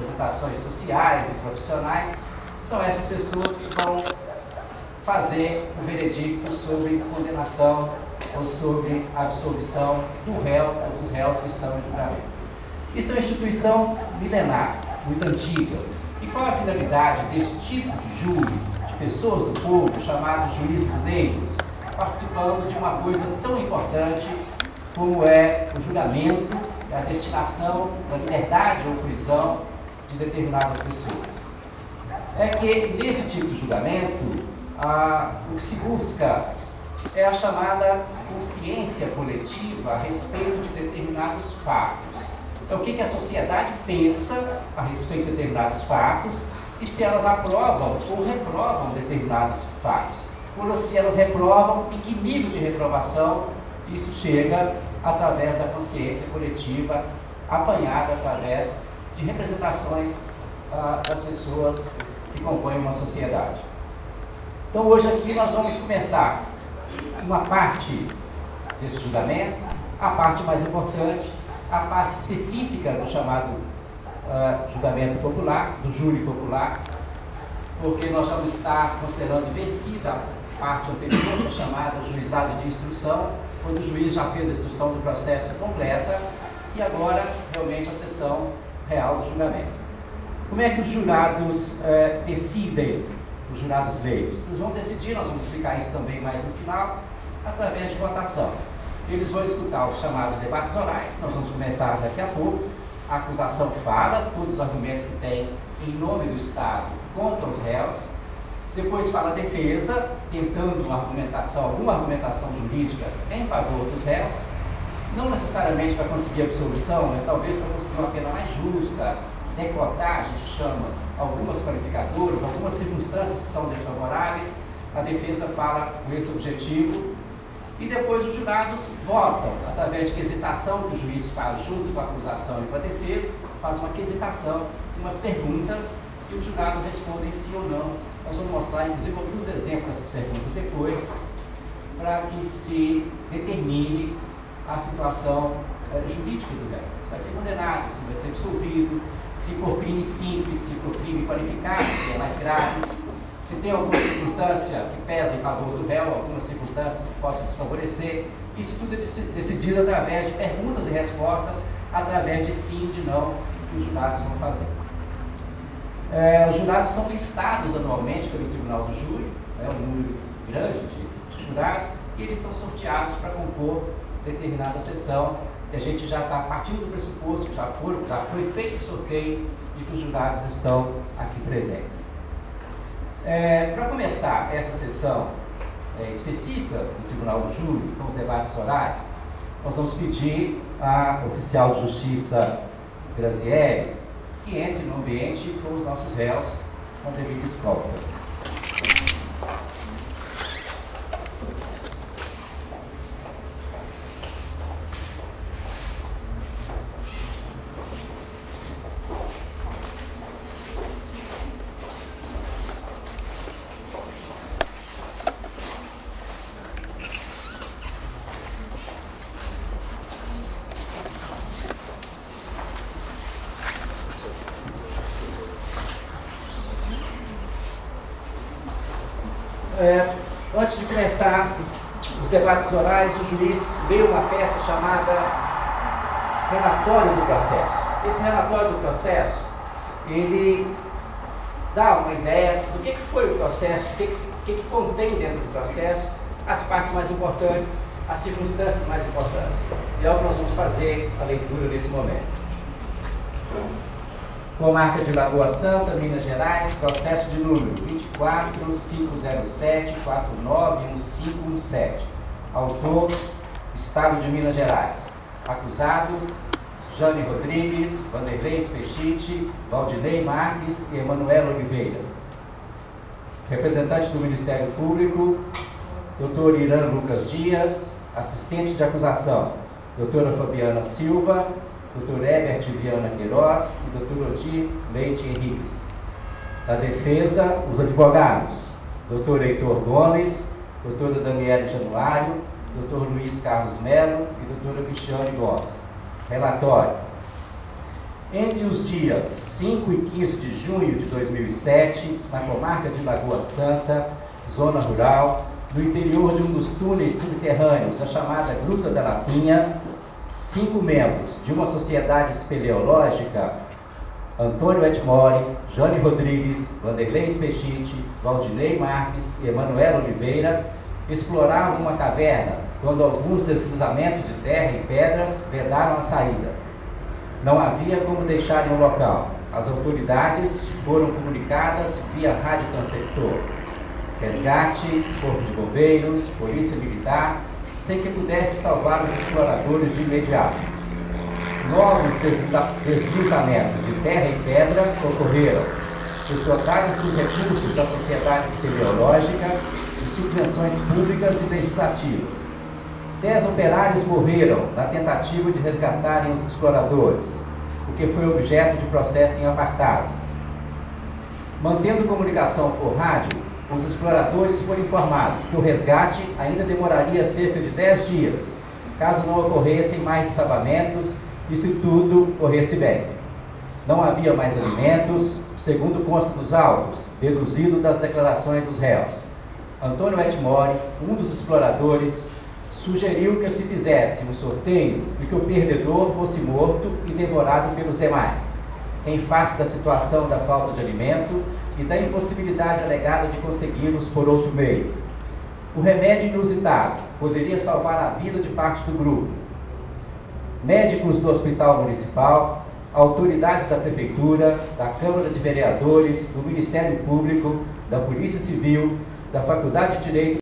representações sociais e profissionais, são essas pessoas que vão fazer o veredicto sobre condenação ou sobre absolvição do réu ou dos réus que estão em julgamento. Isso é uma instituição milenar, muito antiga. E qual a finalidade desse tipo de júri, de pessoas do povo, chamados juízes leigos, participando de uma coisa tão importante como é o julgamento e a destinação da liberdade ou prisão de determinadas pessoas? É que nesse tipo de julgamento, o que se busca é a chamada consciência coletiva a respeito de determinados fatos. Então, o que a sociedade pensa a respeito de determinados fatos e se elas aprovam ou reprovam determinados fatos. Ou se elas reprovam, em que nível de reprovação isso chega através da consciência coletiva, apanhada através de representações das pessoas que compõem uma sociedade. Então, hoje aqui nós vamos começar uma parte desse julgamento, a parte mais importante, a parte específica do chamado julgamento popular, do júri popular, porque nós vamos estar considerando vencida a parte anterior, chamada juizado de instrução, quando o juiz já fez a instrução do processo completa, e agora realmente a sessão real do julgamento. Como é que os jurados decidem, os jurados leigos? Eles vão decidir, nós vamos explicar isso também mais no final, através de votação. Eles vão escutar os chamados debates orais, que nós vamos começar daqui a pouco. A acusação fala todos os argumentos que tem em nome do Estado contra os réus. Depois fala a defesa, tentando alguma argumentação jurídica em favor dos réus, não necessariamente para conseguir absolvição, mas talvez para conseguir uma pena mais justa, decotar, a gente chama algumas qualificadoras, algumas circunstâncias que são desfavoráveis. A defesa fala com esse objetivo. E depois os jurados votam, através de quisitação que o juiz faz junto com a acusação e com a defesa, faz uma quisitação, umas perguntas, e os jurados respondem sim ou não. Nós vamos mostrar, inclusive, alguns exemplos dessas perguntas depois, para que se determine a situação jurídica do réu. Se vai ser condenado, se vai ser absolvido, se por crime simples, se por crime qualificado, se é mais grave, se tem alguma circunstância que pesa em favor do réu, algumas circunstâncias que possam desfavorecer. Isso tudo é decidido através de perguntas e respostas, através de sim e de não, que os jurados vão fazer. Os jurados são listados anualmente pelo Tribunal do Júri, um número grande de jurados, e eles são sorteados para compor determinada sessão, e a gente já está partindo do pressuposto que já foi feito o sorteio e que os jurados estão aqui presentes. Para começar essa sessão específica do Tribunal do Júri, com os debates orais, nós vamos pedir à oficial de justiça Graziele que entre no ambiente com os nossos réus com devida escolta. Antes de começar os debates orais, o juiz leu uma peça chamada Relatório do Processo. Esse relatório do processo, ele dá uma ideia do que foi o processo, o que contém dentro do processo, as partes mais importantes, as circunstâncias mais importantes. E é o que nós vamos fazer a leitura nesse momento. Comarca de Lagoa Santa, Minas Gerais, processo de número 24.507.491517. Autor, Estado de Minas Gerais. Acusados, Jane Rodrigues, Vanderlei Spechite, Valdinei Marques e Emanuela Oliveira. Representante do Ministério Público, Dr. Irã Lucas Dias. Assistente de acusação, Doutora Fabiana Silva, Dr. Herbert Viana Queiroz e Dr. Odir Leite Henriques. Da defesa, os advogados, Dr. Heitor Gomes, Dra. Daniele Januário, Dr. Luiz Carlos Melo e Dra. Cristiane Gomes. Relatório. Entre os dias 5 e 15 de junho de 2007, na comarca de Lagoa Santa, zona rural, no interior de um dos túneis subterrâneos da chamada Gruta da Lapinha, 5 membros de uma sociedade espeleológica, Antônio Edmore, Jônio Rodrigues, Vanderlei Spechite, Valdinei Marques e Emanuela Oliveira, exploravam uma caverna quando alguns deslizamentos de terra e pedras vedaram a saída. Não havia como deixarem o local. As autoridades foram comunicadas via radiotransceptor. Resgate, Corpo de Bombeiros, Polícia Militar, sem que pudesse salvar os exploradores de imediato. Novos deslizamentos de terra e pedra ocorreram. Esgotaram-se os recursos da sociedade espeleológica e subvenções públicas e legislativas. 10 operários morreram na tentativa de resgatarem os exploradores, o que foi objeto de processo em apartado. Mantendo comunicação por rádio, os exploradores foram informados que o resgate ainda demoraria cerca de 10 dias, caso não ocorressem mais dessabamentos e se tudo corresse bem. Não havia mais alimentos, segundo consta dos autos, deduzido das declarações dos réus. Antônio Edmore, um dos exploradores, sugeriu que se fizesse um sorteio e que o perdedor fosse morto e devorado pelos demais, em face da situação da falta de alimento e da impossibilidade alegada de consegui-los por outro meio. O remédio inusitado poderia salvar a vida de parte do grupo. Médicos do Hospital Municipal, autoridades da Prefeitura, da Câmara de Vereadores, do Ministério Público, da Polícia Civil, da Faculdade de Direito